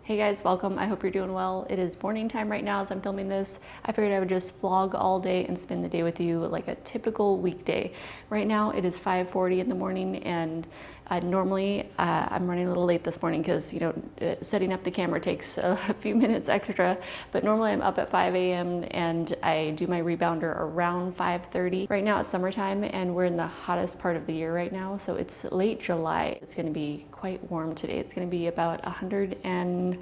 Hey guys, welcome. I hope you're doing well. It is morning time right now as I'm filming this. I figured I would just vlog all day and spend the day with you like a typical weekday. Right now it is 5:40 in the morning and normally I'm running a little late this morning because, setting up the camera takes a few minutes extra, but normally I'm up at 5 a.m. and I do my rebounder around 5:30. Right now it's summertime and we're in the hottest part of the year right now, so it's late July. It's going to be quite warm today. It's going to be about 100 and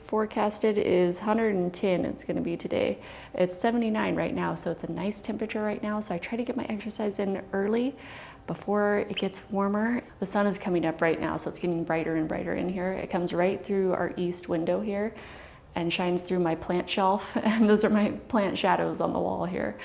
forecasted is 110 it's going to be today. It's 79 right now, so it's a nice temperature right now, so I try to get my exercise in early before it gets warmer. The sun is coming up right now, so it's getting brighter and brighter in here. It comes right through our east window here and shines through my plant shelf, and those are my plant shadows on the wall here.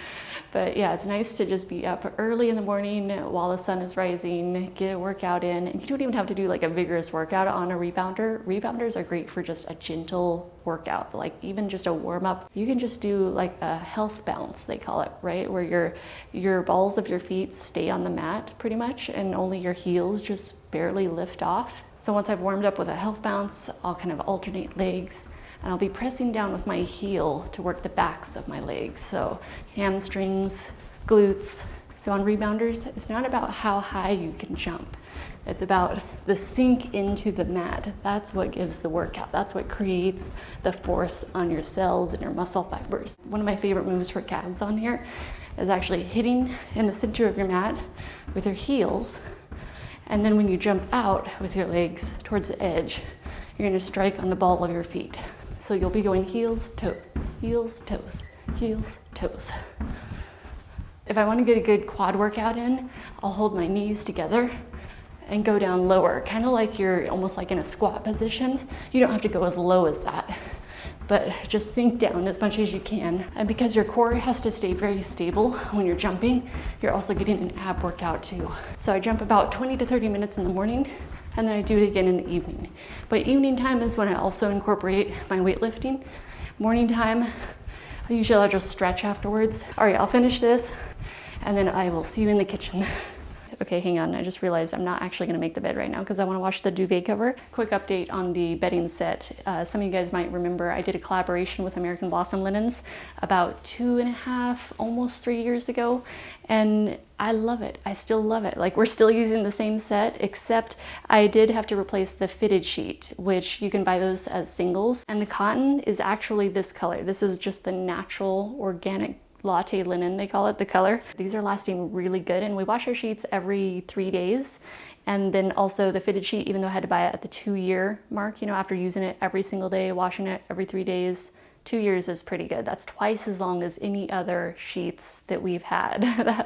But yeah, it's nice to just be up early in the morning while the sun is rising, get a workout in, and you don't even have to do like a vigorous workout on a rebounder. Rebounders are great for just a gentle workout, like even just a warm up. You can just do like a health bounce, they call it, right? Where your balls of your feet stay on the mat pretty much, and only your heels just barely lift off. So once I've warmed up with a health bounce, I'll kind of alternate legs, and I'll be pressing down with my heel to work the backs of my legs. So hamstrings, glutes. So on rebounders, it's not about how high you can jump. It's about the sink into the mat. That's what gives the workout. That's what creates the force on your cells and your muscle fibers. One of my favorite moves for calves on here is actually hitting in the center of your mat with your heels. And then when you jump out with your legs towards the edge, you're gonna strike on the ball of your feet. So you'll be going heels, toes, heels, toes, heels, toes. If I want to get a good quad workout in, I'll hold my knees together and go down lower, kind of like you're almost like in a squat position. You don't have to go as low as that, but just sink down as much as you can. And because your core has to stay very stable when you're jumping, you're also getting an ab workout too. So I jump about 20 to 30 minutes in the morning, and then I do it again in the evening. But evening time is when I also incorporate my weightlifting. Morning time, I'll just stretch afterwards. All right, I'll finish this, and then I will see you in the kitchen. Okay, hang on, I just realized I'm not actually gonna make the bed right now because I wanna wash the duvet cover. Quick update on the bedding set. Some of you guys might remember I did a collaboration with American Blossom Linens about 2.5, almost 3 years ago, and I love it. I still love it. Like, we're still using the same set, except I did have to replace the fitted sheet, which you can buy those as singles, and the cotton is actually this color. This is just the natural organic latte linen, they call it, the color. These are lasting really good, and we wash our sheets every 3 days. And then also the fitted sheet, even though I had to buy it at the 2-year mark, after using it every single day, washing it every 3 days, 2 years is pretty good. That's twice as long as any other sheets that we've had.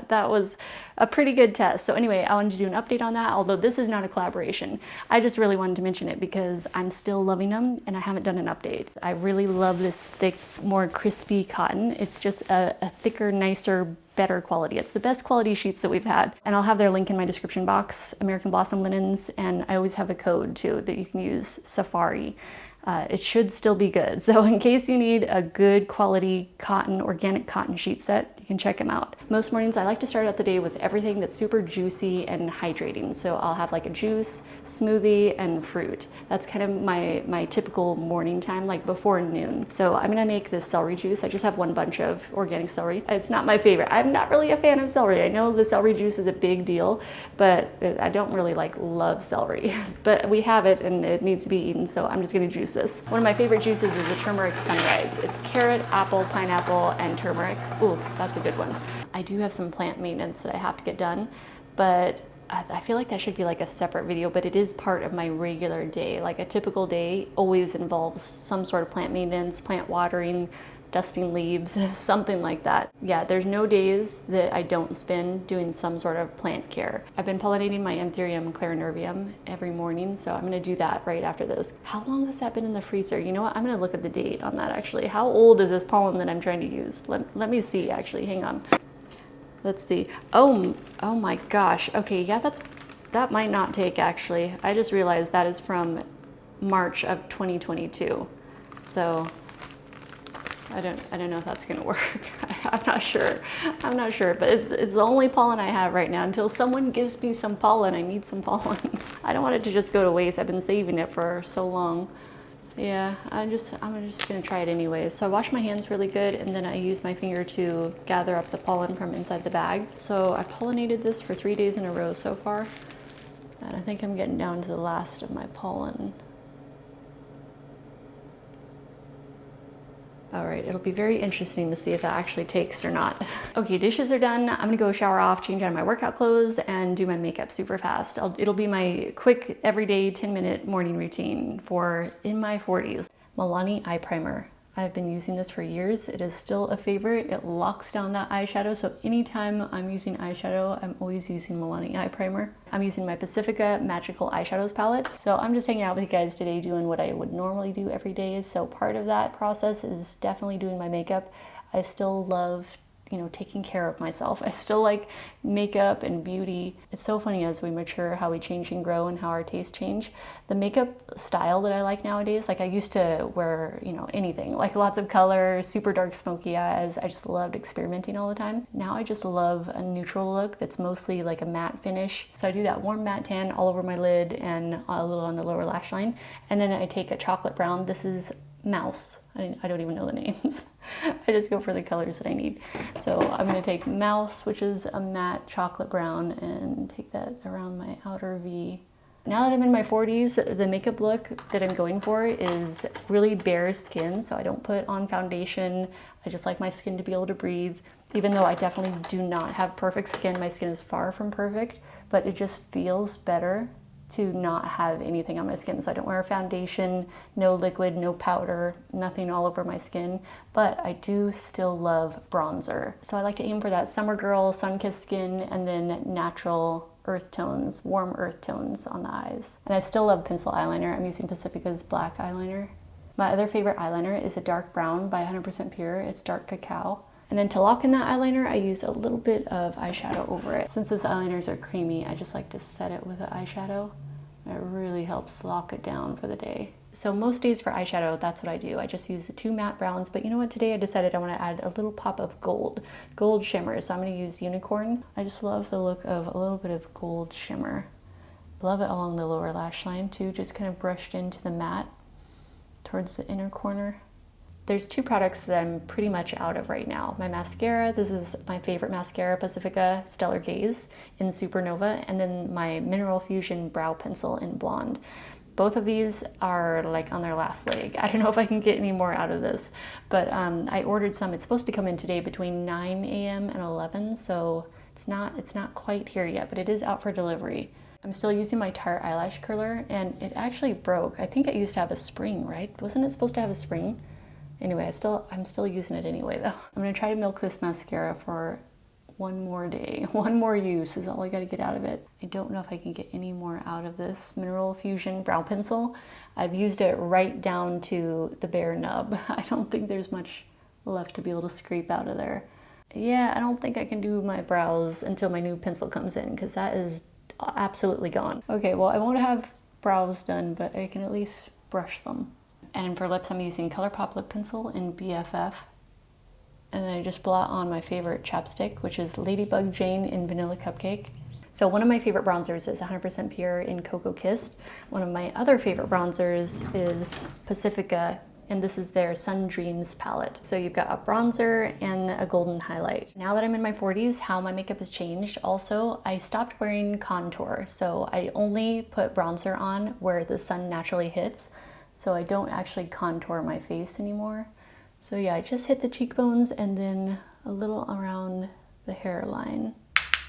that was a pretty good test. So anyway, I wanted to do an update on that, although this is not a collaboration. I just really wanted to mention it because I'm still loving them and I haven't done an update. I really love this thick, more crispy cotton. It's just a thicker, nicer, better quality. It's the best quality sheets that we've had. And I'll have their link in my description box, American Blossom Linens, and I always have a code too that you can use, Safari. It should still be good. So in case you need a good quality cotton, organic cotton sheet set, you can check them out. Most mornings I like to start out the day with everything that's super juicy and hydrating. So I'll have like a juice, smoothie, and fruit. That's kind of my typical morning time, like before noon. So I'm gonna make this celery juice. I just have one bunch of organic celery. It's not my favorite. I'm not really a fan of celery. I know the celery juice is a big deal, but I don't really love celery. But we have it and it needs to be eaten, so I'm just gonna juice this. One of my favorite juices is the turmeric sunrise. It's carrot, apple, pineapple, and turmeric. Ooh, that's a good one. I do have some plant maintenance that I have to get done, but I feel like that should be like a separate video, but it is part of my regular day. Like a typical day always involves some sort of plant maintenance, plant watering, dusting leaves, something like that. Yeah, there's no days that I don't spend doing some sort of plant care. I've been pollinating my Anthurium clarinervium every morning, so I'm gonna do that right after this. How long has that been in the freezer? You know what, I'm gonna look at the date on that actually. How old is this pollen that I'm trying to use? Let me see actually, hang on. Let's see. Oh my gosh. Okay, yeah, that might not take actually. I just realized that is from March of 2022. So I don't know if that's gonna work. I'm not sure, but it's the only pollen I have right now. Until someone gives me some pollen, I need some pollen. I don't want it to just go to waste. I've been saving it for so long. Yeah, I'm just gonna try it anyway. So I wash my hands really good, and then I use my finger to gather up the pollen from inside the bag. So I pollinated this for 3 days in a row so far, and I think I'm getting down to the last of my pollen. All right, it'll be very interesting to see if that actually takes or not. Okay, dishes are done. I'm gonna go shower off, change out of my workout clothes, and do my makeup super fast. It'll be my quick, everyday 10-minute morning routine for in my 40s. Milani Eye Primer. I've been using this for years. It is still a favorite. It locks down that eyeshadow, so anytime I'm using eyeshadow, I'm always using Milani Eye Primer. I'm using my Pacifica Magical Eyeshadows palette. So I'm just hanging out with you guys today doing what I would normally do every day. So part of that process is definitely doing my makeup. I still love, you know, taking care of myself. I still like makeup and beauty. It's so funny as we mature how we change and grow and how our tastes change. The makeup style that I like nowadays, like I used to wear, you know, anything, like lots of color, super dark smoky eyes. I just loved experimenting all the time. Now I just love a neutral look that's mostly like a matte finish. So I do that warm matte tan all over my lid and a little on the lower lash line. And then I take a chocolate brown. This is Mouse. I don't even know the names. I just go for the colors that I need. So I'm gonna take Mouse, which is a matte chocolate brown, and take that around my outer V. Now that I'm in my 40s, the makeup look that I'm going for is really bare skin, so I don't put on foundation. I just like my skin to be able to breathe. Even though I definitely do not have perfect skin, my skin is far from perfect, but it just feels better to not have anything on my skin. So I don't wear a foundation, no liquid, no powder, nothing all over my skin, but I do still love bronzer. So I like to aim for that summer girl, sun-kissed skin, and then natural earth tones, warm earth tones on the eyes. And I still love pencil eyeliner. I'm using Pacifica's black eyeliner. My other favorite eyeliner is a dark brown by 100% Pure. It's dark cacao. And then to lock in that eyeliner, I use a little bit of eyeshadow over it. Since those eyeliners are creamy, I just like to set it with the eyeshadow. It really helps lock it down for the day. So most days for eyeshadow, that's what I do. I just use the 2 matte browns, but you know what? Today I decided I want to add a little pop of gold shimmer. So I'm going to use Unicorn. I just love the look of a little bit of gold shimmer. Love it along the lower lash line too, just kind of brushed into the matte towards the inner corner. There's 2 products that I'm pretty much out of right now. My mascara, this is my favorite mascara, Pacifica Stellar Gaze in Supernova, and then my Mineral Fusion Brow Pencil in Blonde. Both of these are like on their last leg. I don't know if I can get any more out of this, but I ordered some. It's supposed to come in today between 9 a.m. and 11, so it's not quite here yet, but it is out for delivery. I'm still using my Tarte eyelash curler, and it actually broke. I think it used to have a spring, right? Wasn't it supposed to have a spring? Anyway, I'm still using it anyway though. I'm gonna try to milk this mascara for one more day. One more use is all I gotta get out of it. I don't know if I can get any more out of this Mineral Fusion Brow Pencil. I've used it right down to the bare nub. I don't think there's much left to be able to scrape out of there. Yeah, I don't think I can do my brows until my new pencil comes in, because that is absolutely gone. Okay, well, I won't have brows done, but I can at least brush them. And for lips, I'm using ColourPop Lip Pencil in BFF. And then I just blot on my favorite chapstick, which is Ladybug Jane in Vanilla Cupcake. So one of my favorite bronzers is 100% Pure in Cocoa Kissed. One of my other favorite bronzers is Pacifica, and this is their Sun Dreams palette. So you've got a bronzer and a golden highlight. Now that I'm in my 40s, how my makeup has changed also, I stopped wearing contour. So I only put bronzer on where the sun naturally hits. So I don't actually contour my face anymore. So yeah, I just hit the cheekbones and then a little around the hairline.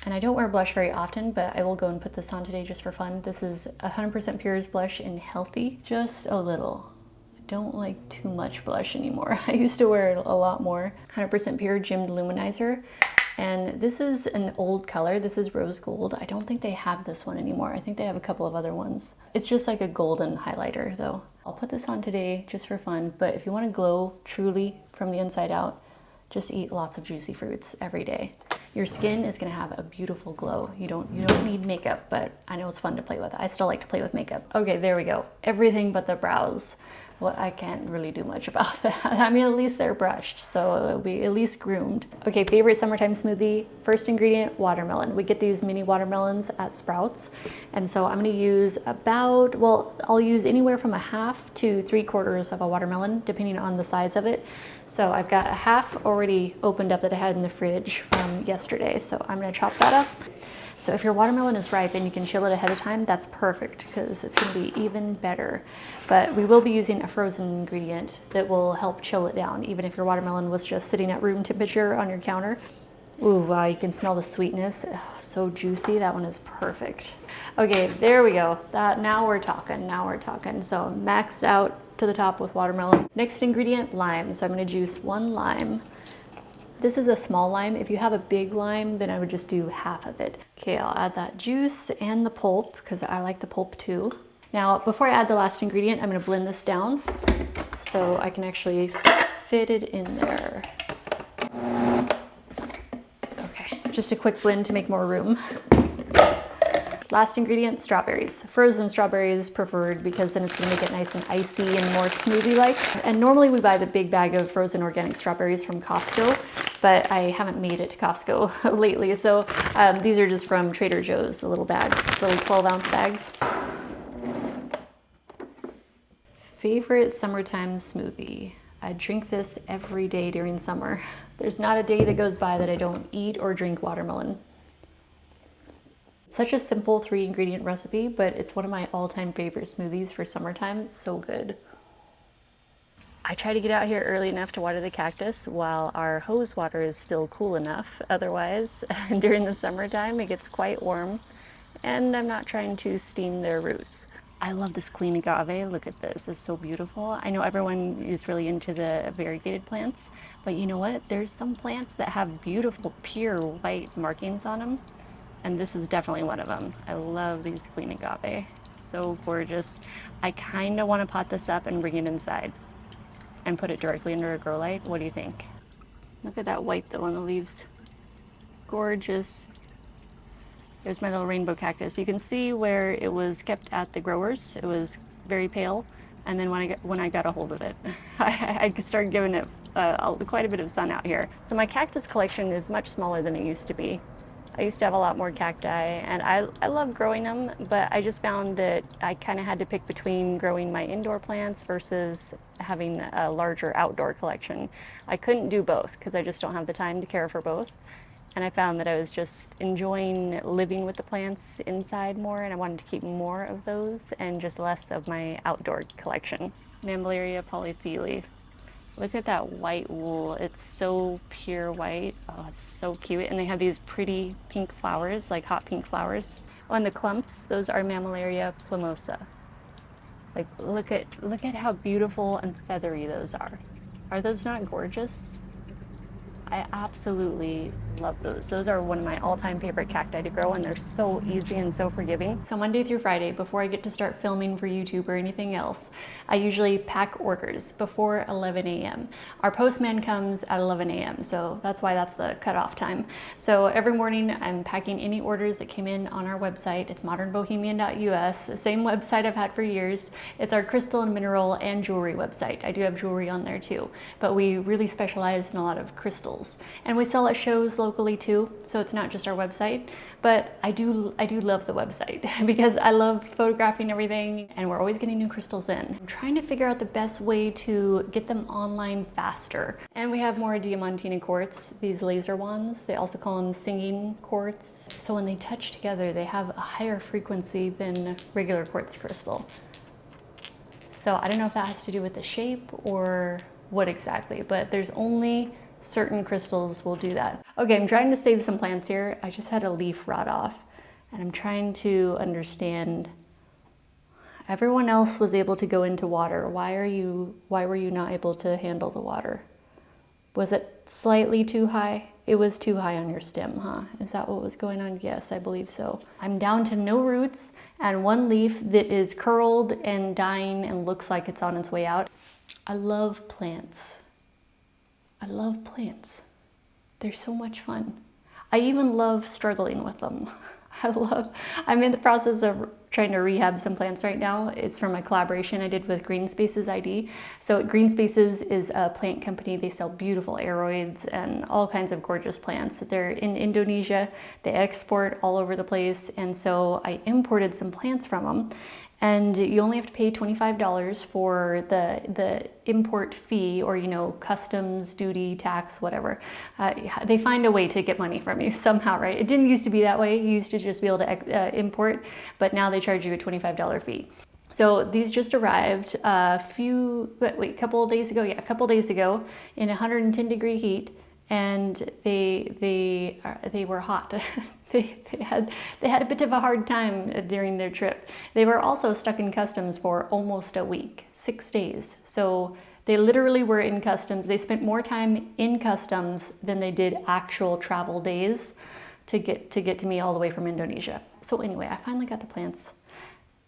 And I don't wear blush very often, but I will go and put this on today just for fun. This is 100% Pure's blush in Healthy, just a little. I don't like too much blush anymore. I used to wear it a lot more. 100% Pure Gemmed Luminizer. And this is an old color. This is rose gold. I don't think they have this one anymore. I think they have a couple of other ones. It's just like a golden highlighter though. I'll put this on today just for fun, but if you want to glow truly from the inside out, just eat lots of juicy fruits every day. Your skin is gonna have a beautiful glow. You don't need makeup, but I know it's fun to play with. I still like to play with makeup. Okay, there we go. Everything but the brows. Well, I can't really do much about that. I mean, at least they're brushed, so it'll be at least groomed. Okay, favorite summertime smoothie. First ingredient, watermelon. We get these mini watermelons at Sprouts. And so I'm gonna use about, well, I'll use anywhere from a half to 3/4 of a watermelon, depending on the size of it. So I've got a half already opened up that I had in the fridge from yesterday. So I'm gonna chop that up. So if your watermelon is ripe and you can chill it ahead of time, that's perfect because it's gonna be even better. But we will be using a frozen ingredient that will help chill it down, even if your watermelon was just sitting at room temperature on your counter. Ooh, wow, you can smell the sweetness. Oh, so juicy, that one is perfect. Okay, there we go. Now we're talking. So maxed out to the top with watermelon. Next ingredient, lime. So I'm gonna juice 1 lime. This is a small lime. If you have a big lime, then I would just do half of it. Okay, I'll add that juice and the pulp because I like the pulp too. Now, before I add the last ingredient, I'm gonna blend this down so I can actually fit it in there. Okay, just a quick blend to make more room. Last ingredient, strawberries. Frozen strawberries preferred because then it's gonna make it nice and icy and more smoothie-like. And normally we buy the big bag of frozen organic strawberries from Costco, but I haven't made it to Costco lately. So these are just from Trader Joe's, the little bags, little 12-ounce bags. Favorite summertime smoothie. I drink this every day during summer. There's not a day that goes by that I don't eat or drink watermelon. Such a simple 3-ingredient recipe, but it's one of my all-time favorite smoothies for summertime. It's so good. I try to get out here early enough to water the cactus while our hose water is still cool enough. Otherwise, during the summertime, it gets quite warm, and I'm not trying to steam their roots. I love this queen agave. Look at this, it's so beautiful. I know everyone is really into the variegated plants, but you know what? There's some plants that have beautiful, pure white markings on them. And this is definitely one of them. I love these queen agave. So gorgeous. I kind of want to pot this up and bring it inside and put it directly under a grow light. What do you think? Look at that white though on the leaves. Gorgeous. There's my little rainbow cactus. You can see where it was kept at the growers. It was very pale. And then when I got a hold of it, I started giving it quite a bit of sun out here. So my cactus collection is much smaller than it used to be. I used to have a lot more cacti, and I love growing them, but I just found that I kind of had to pick between growing my indoor plants versus having a larger outdoor collection. I couldn't do both because I just don't have the time to care for both. And I found that I was just enjoying living with the plants inside more, and I wanted to keep more of those and just less of my outdoor collection. Mammillaria polyphili. Look at that white wool. It's so pure white. Oh, it's so cute. And they have these pretty pink flowers, like hot pink flowers. Oh, and the clumps, those are Mammillaria plumosa. Like, look at how beautiful and feathery those are. Are those not gorgeous? I absolutely love those. Those are one of my all-time favorite cacti to grow, and they're so easy and so forgiving. So Monday through Friday, before I get to start filming for YouTube or anything else, I usually pack orders before 11 a.m. Our postman comes at 11 a.m., so that's why that's the cutoff time. So every morning I'm packing any orders that came in on our website. It's modernbohemian.us, the same website I've had for years. It's our crystal and mineral and jewelry website. I do have jewelry on there too, but we really specialize in a lot of crystals. And we sell at shows locally too, so it's not just our website, but I do love the website because I love photographing everything, and we're always getting new crystals in. I'm trying to figure out the best way to get them online faster. And we have more diamantina quartz, these laser ones. They also call them singing quartz. So when they touch together, they have a higher frequency than regular quartz crystal. So I don't know if that has to do with the shape or what exactly, but there's only certain crystals will do that. Okay, I'm trying to save some plants here. I just had a leaf rot off, and I'm trying to understand. Everyone else was able to go into water. Why were you not able to handle the water? Was it slightly too high? It was too high on your stem, huh? Is that what was going on? Yes, I believe so. I'm down to no roots and one leaf that is curled and dying and looks like it's on its way out. I love plants. I love plants. They're so much fun. I even love struggling with them. I'm in the process of trying to rehab some plants right now. It's from a collaboration I did with Green Spaces ID. So Green Spaces is a plant company. They sell beautiful aroids and all kinds of gorgeous plants. They're in Indonesia. They export all over the place. And so I imported some plants from them. And you only have to pay $25 for the import fee, or, you know, customs, duty, tax, whatever. They find a way to get money from you somehow, right? It didn't used to be that way. You used to just be able to import, but now they charge you a $25 fee. So these just arrived a couple of days ago. Yeah, a couple of days ago in 110-degree heat, and they were hot. They had a bit of a hard time during their trip. They were also stuck in customs for almost a week, 6 days. So they literally were in customs. They spent more time in customs than they did actual travel days to get to me all the way from Indonesia. So anyway, I finally got the plants.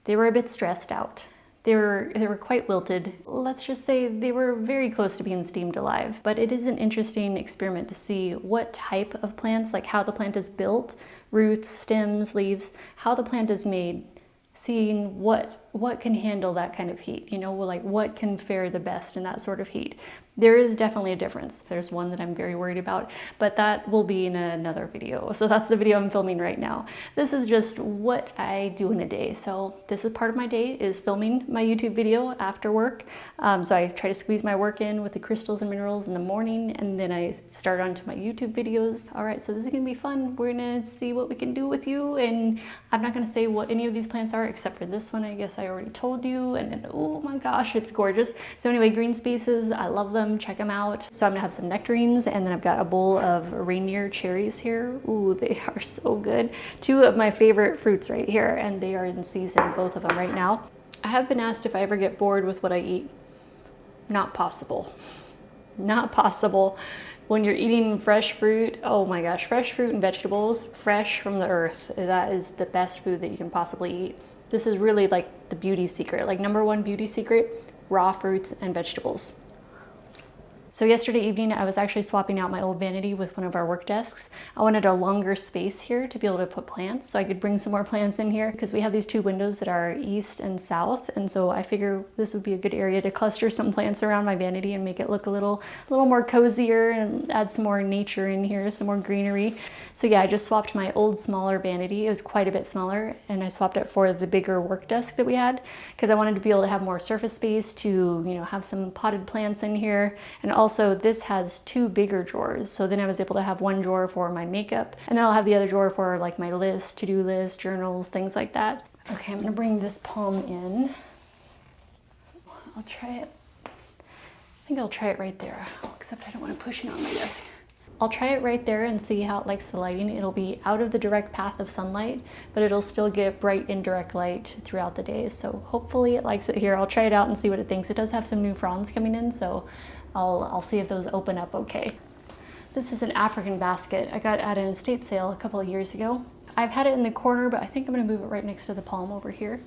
They were a bit stressed out. They were quite wilted. Let's just say they were very close to being steamed alive. But it is an interesting experiment to see what type of plants, like how the plant is built, roots, stems, leaves, how the plant is made, seeing what can handle that kind of heat, you know, like what can fare the best in that sort of heat. There is definitely a difference. There's one that I'm very worried about, but that will be in another video. So that's the video I'm filming right now. This is just what I do in a day. So this is part of my day, is filming my YouTube video after work. So I try to squeeze my work in with the crystals and minerals in the morning, and then I start onto my YouTube videos. All right, so this is gonna be fun. We're gonna see what we can do with you, and I'm not gonna say what any of these plants are, except for this one. I guess I already told you, and then, oh my gosh, it's gorgeous. So anyway, Green Spaces, I love them. Check them out. So I'm gonna have some nectarines, and then I've got a bowl of reindeer cherries here. Ooh, they are so good. Two of my favorite fruits right here, and they are in season, both of them right now. I have been asked if I ever get bored with what I eat. Not possible. Not possible. When you're eating fresh fruit, oh my gosh, fresh fruit and vegetables, fresh from the earth, that is the best food that you can possibly eat. This is really like the beauty secret, like #1 beauty secret, raw fruits and vegetables. So yesterday evening, I was actually swapping out my old vanity with one of our work desks. I wanted a longer space here to be able to put plants, so I could bring some more plants in here, because we have these two windows that are east and south, and so I figure this would be a good area to cluster some plants around my vanity and make it look a little more cozier and add some more nature in here, some more greenery. So yeah, I just swapped my old smaller vanity. It was quite a bit smaller, and I swapped it for the bigger work desk that we had, because I wanted to be able to have more surface space to, you know, have some potted plants in here. And also this has two bigger drawers, so then I was able to have one drawer for my makeup, and then I'll have the other drawer for like my list, to-do list, journals, things like that. Okay, I'm gonna bring this palm in. I'll try it. I think I'll try it right there, except I don't want to push it on my desk. I'll try it right there and see how it likes the lighting. It'll be out of the direct path of sunlight, but it'll still get bright indirect light throughout the day. So hopefully it likes it here. I'll try it out and see what it thinks. It does have some new fronds coming in, so I'll see if those open up okay. This is an African basket I got at an estate sale a couple of years ago. I've had it in the corner, but I think I'm gonna move it right next to the palm over here.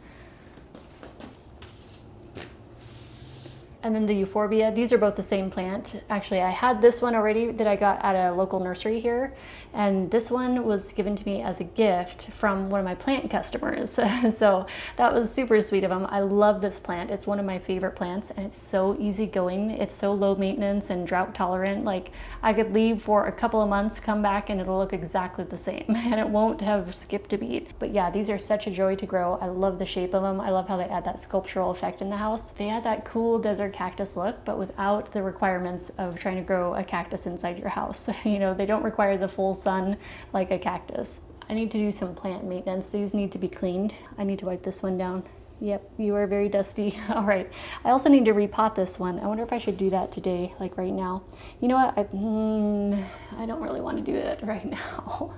And then the euphorbia, these are both the same plant. Actually, I had this one already that I got at a local nursery here, and this one was given to me as a gift from one of my plant customers. So that was super sweet of them. I love this plant. It's one of my favorite plants, and it's so easygoing. It's so low maintenance and drought tolerant. Like, I could leave for a couple of months, come back, and it'll look exactly the same, and it won't have skipped a beat. But yeah, these are such a joy to grow. I love the shape of them. I love how they add that sculptural effect in the house. They add that cool desert cactus look, but without the requirements of trying to grow a cactus inside your house. You know, they don't require the full sun like a cactus. I need to do some plant maintenance. These need to be cleaned. I need to wipe this one down. Yep, you are very dusty. All right. I also need to repot this one. I wonder if I should do that today, like right now. You know what? I don't really want to do it right now.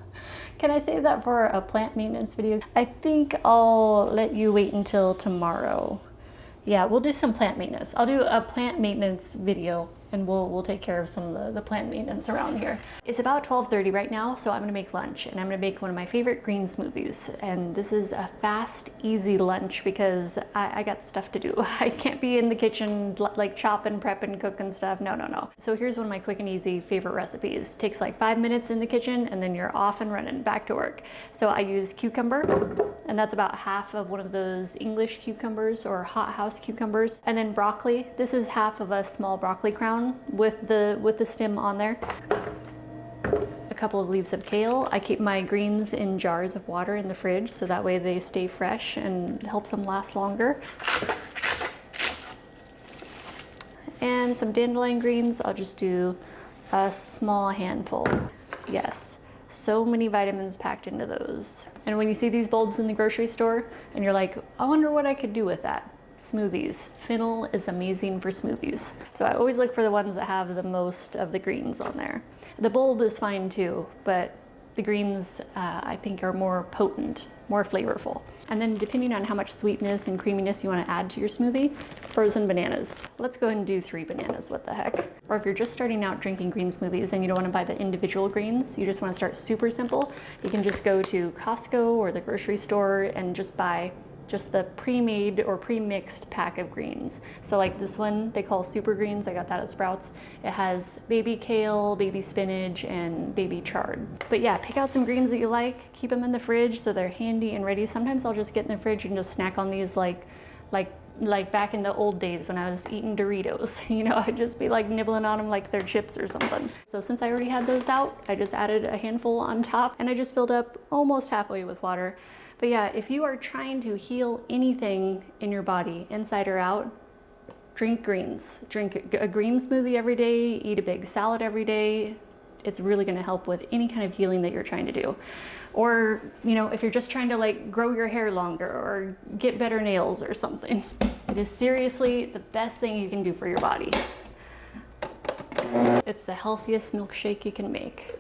Can I save that for a plant maintenance video? I think I'll let you wait until tomorrow. Yeah, we'll do some plant maintenance. I'll do a plant maintenance video and we'll take care of some of the plant maintenance around here. It's about 12:30 right now, so I'm gonna make lunch, and I'm gonna make one of my favorite green smoothies. And this is a fast, easy lunch because I got stuff to do. I can't be in the kitchen like chopping, prepping, cooking stuff. No, no, no. So here's one of my quick and easy favorite recipes. Takes like 5 minutes in the kitchen, and then you're off and running back to work. So I use cucumber, and that's about half of one of those English cucumbers or hothouse cucumbers. And then broccoli. This is half of a small broccoli crown with the stem on there. A couple of leaves of kale. I keep my greens in jars of water in the fridge so that way they stay fresh and helps them last longer. And some dandelion greens. I'll just do a small handful. Yes, so many vitamins packed into those. And when you see these bulbs in the grocery store and you're like, I wonder what I could do with that. Smoothies. Fennel is amazing for smoothies. So I always look for the ones that have the most of the greens on there. The bulb is fine too, but the greens I think are more potent, more flavorful. And then depending on how much sweetness and creaminess you want to add to your smoothie, frozen bananas. Let's go ahead and do 3 bananas, what the heck. Or if you're just starting out drinking green smoothies and you don't want to buy the individual greens, you just want to start super simple, you can just go to Costco or the grocery store and just buy just the pre-made or pre-mixed pack of greens. So like this one they call super greens, I got that at Sprouts. It has baby kale, baby spinach, and baby chard. But yeah, pick out some greens that you like, keep them in the fridge so they're handy and ready. Sometimes I'll just get in the fridge and just snack on these like back in the old days when I was eating Doritos. You know, I'd just be like nibbling on them like they're chips or something. So since I already had those out, I just added a handful on top and I just filled up almost halfway with water. But yeah, if you are trying to heal anything in your body, inside or out, drink greens. Drink a green smoothie every day, eat a big salad every day. It's really gonna help with any kind of healing that you're trying to do. Or, you know, if you're just trying to like grow your hair longer or get better nails or something. It is seriously the best thing you can do for your body. It's the healthiest milkshake you can make.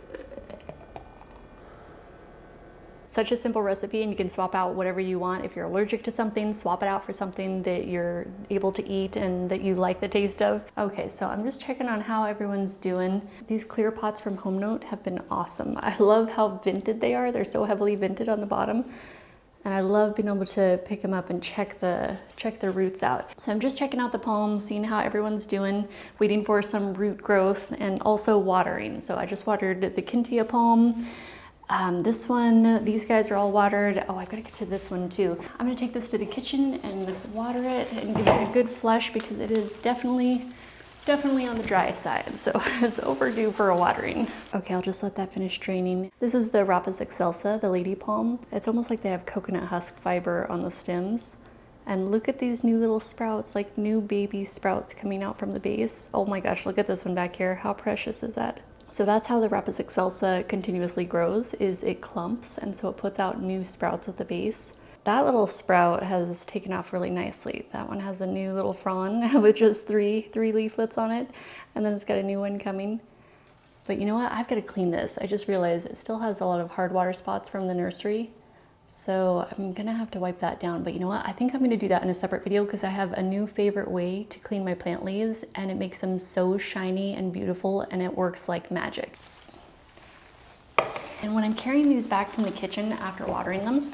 Such a simple recipe, and you can swap out whatever you want. If you're allergic to something, swap it out for something that you're able to eat and that you like the taste of. Okay, so I'm just checking on how everyone's doing. These clear pots from Home Note have been awesome. I love how vented they are. They're so heavily vented on the bottom. And I love being able to pick them up and check the roots out. So I'm just checking out the palms, seeing how everyone's doing, waiting for some root growth, and also watering. So I just watered the Kintia palm. This one, these guys are all watered. Oh, I've got to get to this one too. I'm gonna take this to the kitchen and water it and give it a good flush because it is definitely on the dry side. So it's overdue for a watering. Okay, I'll just let that finish draining. This is the Rapis excelsa, the lady palm. It's almost like they have coconut husk fiber on the stems. And look at these new little sprouts, like new baby sprouts coming out from the base. Oh my gosh, look at this one back here. How precious is that? So that's how the Rapis excelsa continuously grows, is it clumps, and so it puts out new sprouts at the base. That little sprout has taken off really nicely. That one has a new little frond with just three leaflets on it, and then it's got a new one coming. But you know what? I've got to clean this. I just realized it still has a lot of hard water spots from the nursery. So I'm gonna have to wipe that down, but you know what? I think I'm gonna do that in a separate video because I have a new favorite way to clean my plant leaves, and it makes them so shiny and beautiful, and it works like magic. And when I'm carrying these back from the kitchen after watering them,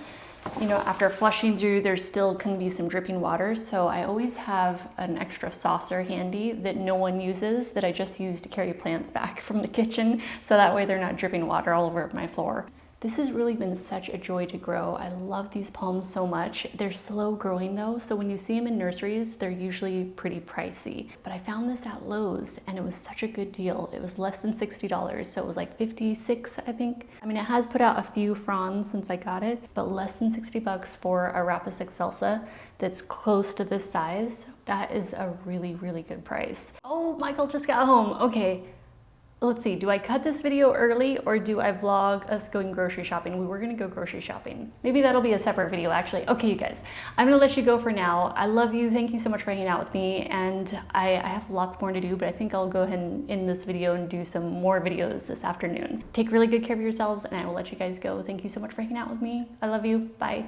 you know, after flushing through, there still can be some dripping water. So I always have an extra saucer handy that no one uses that I just use to carry plants back from the kitchen. So that way they're not dripping water all over my floor. This has really been such a joy to grow. I love these palms so much. They're slow growing though, so when you see them in nurseries, they're usually pretty pricey. But I found this at Lowe's and it was such a good deal. It was less than $60, so it was like 56, I think. I mean, it has put out a few fronds since I got it, but less than 60 bucks for a Rapis excelsa that's close to this size. That is a really, really good price. Oh, Michael just got home. Okay. Let's see, do I cut this video early or do I vlog us going grocery shopping? We were gonna go grocery shopping. Maybe that'll be a separate video actually. Okay, you guys, I'm gonna let you go for now. I love you, thank you so much for hanging out with me, and I have lots more to do, but I think I'll go ahead and end this video and do some more videos this afternoon. Take really good care of yourselves, and I will let you guys go. Thank you so much for hanging out with me. I love you, bye.